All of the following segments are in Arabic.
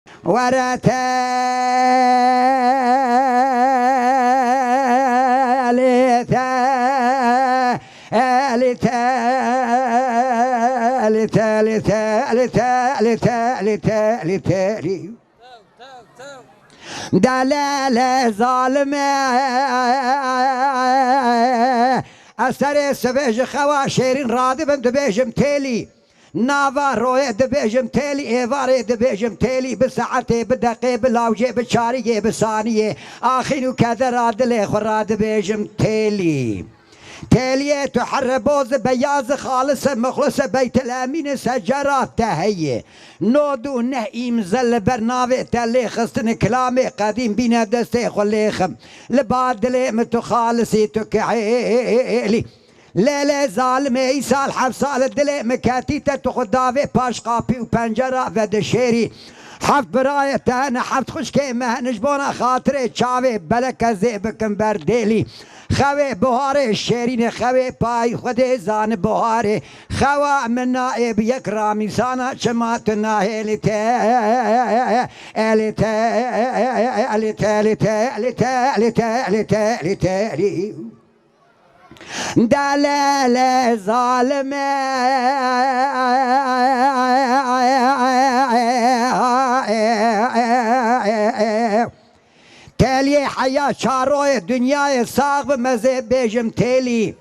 ورتالي تالي تالي تالي تالي تالي تالي تالي تالي دلال ظالم أسر سبيج خوا شيرين رادب دبيجم تالي نافاروي دبيجم تالي ايفاري دبيجم تالي بساعتي بدقي بلاوجي بشاري بثانية آخين كذا رادلي خرا دبيجم تالي تالية تحربوز بياز خالص مخلص بيت الأمين سجرات تهية نودو نهيم زل برنامج تلي خستن كلامي قديم بينا دستي خليخم لبعد لي متخالصي تكعيلي لا ظالمي يسال حفصال الدلي مكاتيتا تخدافي باش قابي وبنجرة ودشيري حفت براية انا حفت خشكي مهنجبونا خاطري تشاوي بلك زيبكم برديلي خوي بهاري شيرين خوي باي خدي زان بهاري خوا من نائب يكرامي سانا شماتنا هلتا التا التا التا التا التا التا التا دلال ظالم تالي حياة شاروي دنياي صاغب مزي بيجم تالي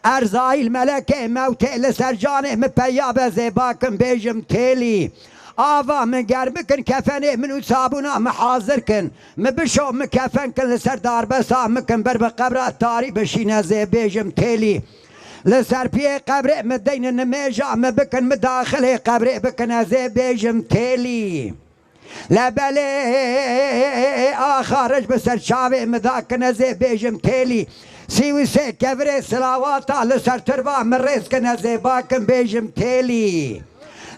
ارزاي الملكة موتي لسرجاني مبيا بزيباكم بيجم تالي آفا من قربكن كفني من صابونا محاضركن مبشو مكفنكن لسر دار بسا مكن برب قبر تاري بشينا زي بيجم تالي لسر بيه قبر مدين النميجا مبكن مداخلي قبر بكن زي بيجم تالي لبلي آخرج بسر شاوي مذاكن زي بيجم تالي سيوي سي كبري سلاواتا لسر تربا من رزقنا زي باكن بيجم تالي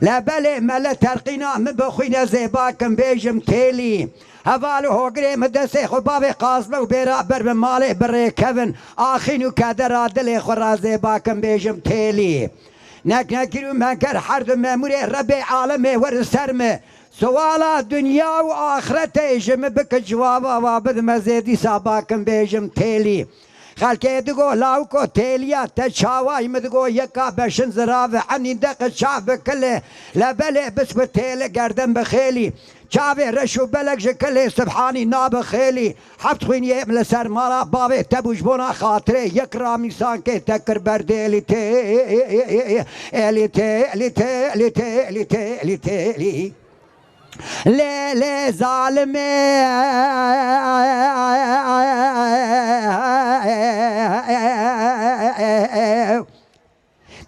لبلي ملا ترقينا مبخوينا زي باكن بيجم تالي هفالو هوغري مدسي خبابي قاسمه وبيرا برب مالي بري كفن آخينو كادر عدلي خورا زي باكن بيجم تالي نكنكرو منكر حرد ماموري ربي عالمي ورسرمي سوالا دنيا وآخرتي جم بك جوابا وابد مزيدي ساباكن بيجم تالي خلقي دقو لاوكو تاليا تشاواي مدقو يكا بشن زرافة عني دق شعب كله لبلي بس بتالي قردن بخيلي شعبي رشو بلق جكلي سبحاني ناب خيلي حفت خوين يم لسر مالا بابي تبوش بونا خاطري يكرامي سان كي تكر برديلي تالي تالي تالي تالي تالي تالي ليلي ظالمي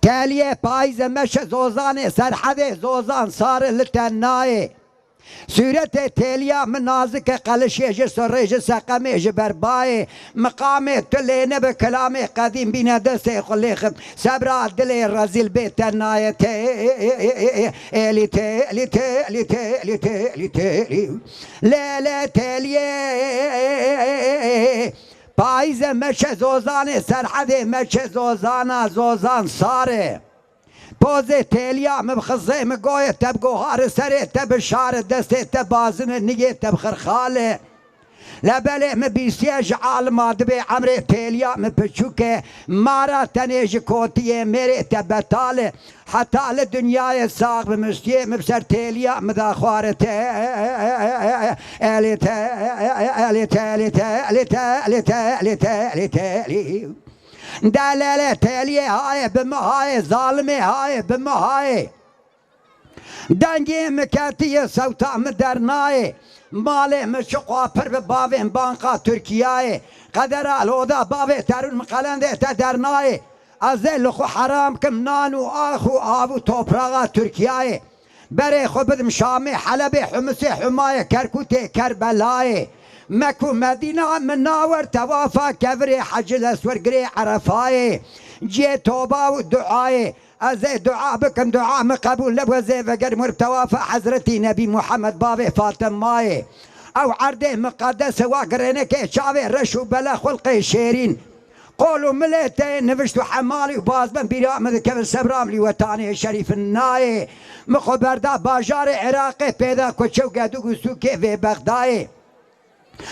تاليه بايزه مشى زوزاني سرحده زوزان صار لتناي سورة تاليا من نازك قلش يجي سريج سقمي جبرباي مقامي تلينا بكلامي قديم بينا دستي خليخم سبرا دلي رزيل بيتناي تالي تالي تالي تالي تالي تالي لا تاليه بايزه مشى زوزاني سرحده مشى زوزانا زوزان صاره بوزه تاليا مبخزه مقوية تبقو هار سري تبشار دستي تبازن نية تبخر خاله لبلي مبيسيج عالما دبي عمري تاليا مبچوكه مارا تنيج كوتيه ميري تبتاله حتى لدنيا ساق بمستيه مبسر تاليا مداخوار تالي تالي تالي تالي تالي تالي تالي تالي دلالة تالي هاي بمهاي ظالمي هاي بمهاي دنگی مکاتی سوتا مدرنای مال مشقا پر باوین بانقا ترکیه قدر الهدا باوی ترون مقلنده تدرنای از لخو حرام کم نانو آخو آبو توپراغا ترکیه بره خو بدم شامی حلب حمص حمایه کرکوت کربلای مكو مدينة من ناور توافى كفري حج الأسور قري عرفاي جي توبة ودعاي أزي دعاء بكم دعاء مقبول لبو زي فقر مرتوافى حضرتي نبي محمد بابي فاطم ماي أو عرضه مقدس وقرينك شعبي رشو بلا خلقي شيرين قولوا مليتين نفشتو حمالي وباز من برامد كبن سبرام لي وطاني شريف الناي مخبردا باجار عراقي بيدا كوچو قدو سوكي في بغداي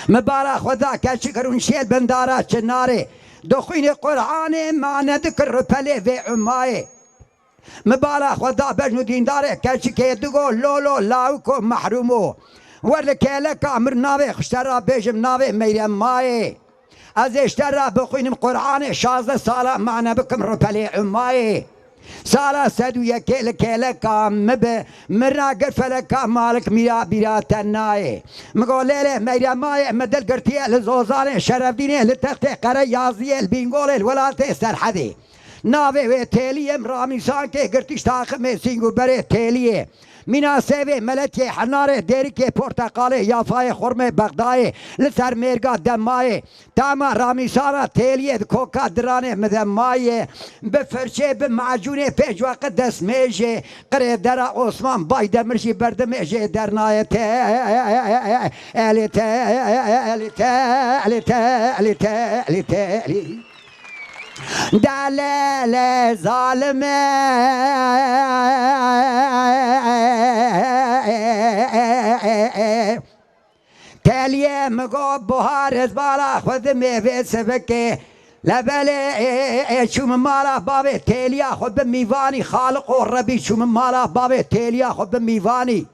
مبارا خدا كشكرون شيل بندارا چناري دخين قرآن ما نذكر بلي في عماي مبارا خدا بجنو دينداري كشكي دقو لولو لاوكو محرومو ورلكيلك امر ناوي خشترا بيجم ناوي ميرم ماي از اشترا بخوينم قرآن 16 سالة معنا بكم ربلي عماي سالة سدو يكيل كيلكا مب مرنا قرفلكا مالك ميرا بيرا تناي مقول ليلة ميرا ماي مدل قرتيه لزوزاني شرف ديني لتختي قرى يازيه البينغولي الولاتي سرحدي ناوي ويتيليه مرامي سانكي قرتيش تاخمي سينغو بري تيليه مینا سوی ملتی حناره دیری که پرتقاله یافای خرمه بغدای لسر میرگا دمای تاما رامیسارا تیلیه کوکا درانه مدمای بفرشه بمعجونه پیج وقت دست میجه قره درا عثمان بای دمرشی بردمیجه درنای تیلی تیلی تیلی تیلی تیلی تیلی دلال ظالم تاليه مقو بهار زبالا خذ ميفي سبكي لبلي شو من مالا بابي تاليه خذ بميفاني خالق الربي شو من مالا بابي تاليه خذ بميفاني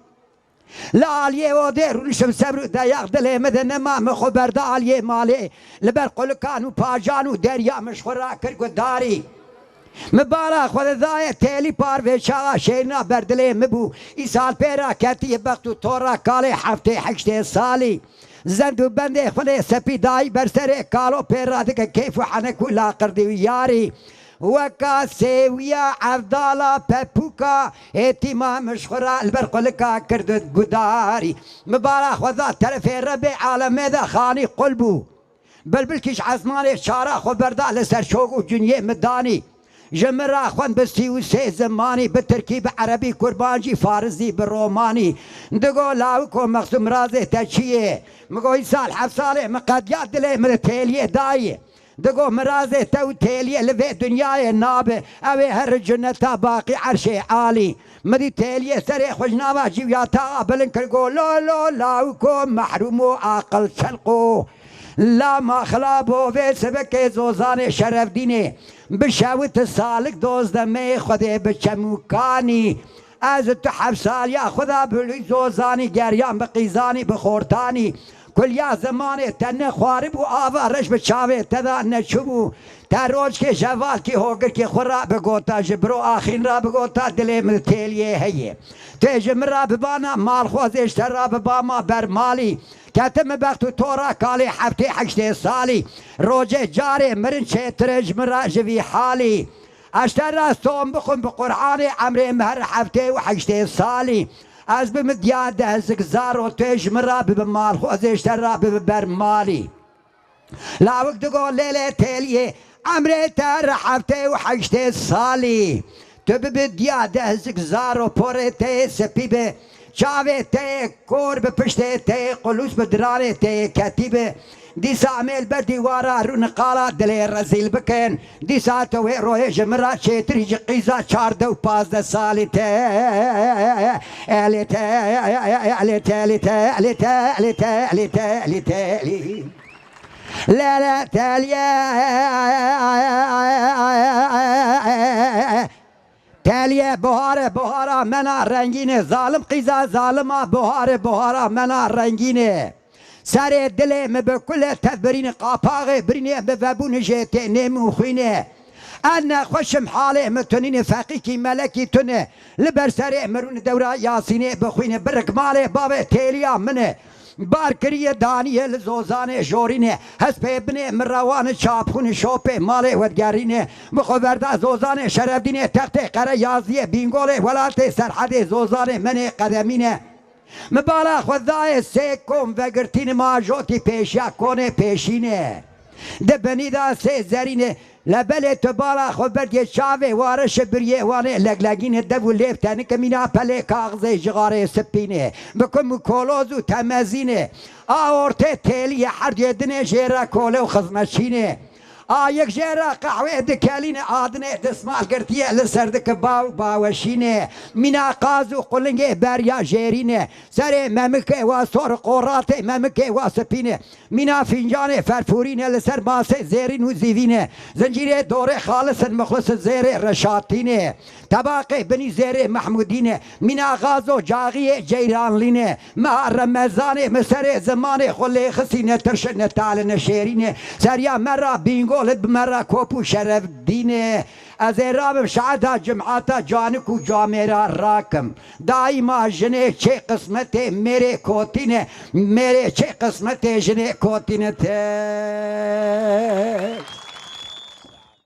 لا عليه ودير ونشم سبر دايق دلي مدن ما مخبر دا عليه مالي لبر قل كانوا باجانو دريا مشخورا كركو داري مبارك خود ذاية تيلي بار شاغا شيرنا بردلي مبو إسال بيرا كاتي بختو تورا كالي حفتي حكشتي سالي زندو بندي خود سبي داي برسري كالو بيرا دك كيف حنكو لا قردي وياري وكا سيويا عبدالا بابوكا اتما مشخورا البرقلكا كردت قداري مبارك وذا ترفي ربي عالم ذا خاني قلبو بلبلكش عزماني شارع خبردا لسر شوقو جنيه مداني جمرا خوان بستيو سي زماني بالتركيب عربي كربانجي فارزي بالروماني دقو لاوكو مخصوم رازي تشيه مقو يسال حفصالي مقاديات دلي من تيليه داي دقو مرازي تو تيليه لفي دنياي نابه اوي هر جنتا باقي عرشي عالي مدي تيليه سري خجنابا جيوياتا بلنكرقو لو لو لاوكو محرومو عقل شلقو لا ما خلابو في سبك زوزان شرف ديني بشاوت السالك دوز دمي خذي بشموكاني از تحب سال يا خذا بلي زوزاني جريان بقيزاني بخورتاني كل يا زماني تن خوارب وآفا رش بشاوي تذا نشبو تروج كي جوال كي هوگر كي خورا بگوتا جبرو آخين را بگوتا دلي من تيليه هي تيجم را ببانا مال خوز اشترا بباما برمالي كاتم بختو تورا كالي حفتي حشتي سالي روجي جاري مرن شترج مرا جوي حالي اشترا صوم بخم بقرآني عمري مهر حفتي وحشتي سالي از بمدياد هزك زارو تيج مرا بمال خوز اشترا ببرمالي لا وقت تقول ليلة تيليه عمري تر حفتي وحشتي سالي تبدياد هزك زارو بوريتي سبيبه چاوه ته کور به پشته ته قلوس به درانه ته کتیبه دیسا عمل بر دیوارا رو نقالا دلی رزیل بکن دیسا تو روی جمرا چیتری جقیزا 14 و 15 سالی ته الی ته الی ته الی ته الی ته الی ته الی ته الی ته الی لا لا تاليا تاليه بهاره بهاره منا رنگینه ظالم قیزا ظالما بهاره بهاره منا رنگینه سر دل مبکل تدبرین قاپاغ برینه بفبون جیته نمو خوینه انا خوشم حاله متنين فقيكي ملكي تنه لبر سري مرون دورا ياسينه بخوينه برك ماله بابا تيليا منه باركريه دانيال زوزانه جورينه هسبه ابن مروان شابخون شوبه ماله ودگارينه مخبردا زوزانه شرفدينه تخت قره يازيه بينگوله ولات سرحد زوزانه من قدمينه مبالا خدای سيكم وگرتين ماجوتي پیشیا کنه پیشینه دبني دا سي زرينه لبله تبالا خبرت یه شاوه وارش بریه وانه لگلگین دو لیفتن که مینا پله کاغذه جغاره سپینه بکن کولوز و تمزینه آورته تیلی هر جدنه جیره کوله و خزمشینه آيك جيرا قهوة دكالين آدنه دسمال قرتيه لسردك باوشينه منا قازو قلنجه بريا جيرينه سري ممكه واسور قراته ممكه واسپينه منا فنجانه فرفورينه لسر ماسه زيرين وزيفينه زنجيره دور خالص مخلص زير رشاتينه طباقه بني زير محمودينه منا غازو جاغيه جيران لينه ما رمزانه مسر زمانه خلي خسينه ترشنه تعالى شيرينه سريا مرة بينقول بمرة كوبو شرف دينه از رابم شعدا جمعاتا جانك و جاميرا راكم دائما جنه چه قسمته میرے کوتینه میرے چه قسمته جنه کوتینه ته